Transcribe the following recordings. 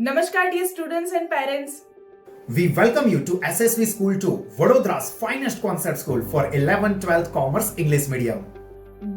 Namaskar dear students and parents. We welcome you to SSV School 2, Vadodara's finest concept school for 11th-12th Commerce English Medium.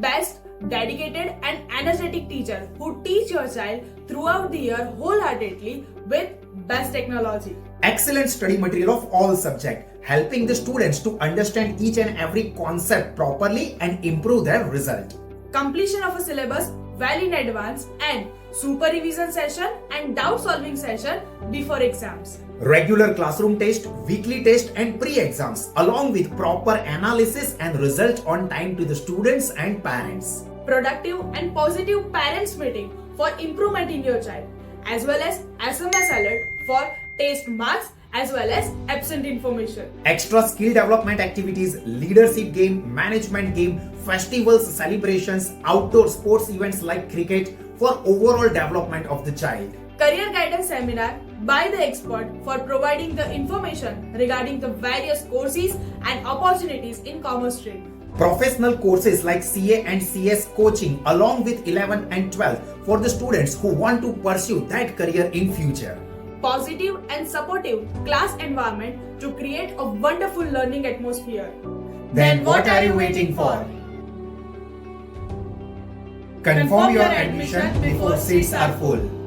Best, dedicated and energetic teacher who teach your child throughout the year wholeheartedly with best technology. Excellent study material of all subjects, helping the students to understand each and every concept properly and improve their result. Completion of a syllabus well in advance and super revision session and doubt solving session before exams. Regular classroom test, weekly test and pre-exams along with proper analysis and result on time to the students and parents. Productive and positive parents meeting for improvement in your child, as well as SMS alert for test marks as well as absent information. Extra skill development activities, leadership game, management game, festivals, celebrations, outdoor sports events like cricket for overall development of the child. Career guidance seminar by the expert for providing the information regarding the various courses and opportunities in commerce stream. Professional courses like C.A. and C.S. coaching along with 11th and 12th for the students who want to pursue that career in future. Positive and supportive class environment to create a wonderful learning atmosphere. Then what are you waiting for? Confirm your admission before seats are full.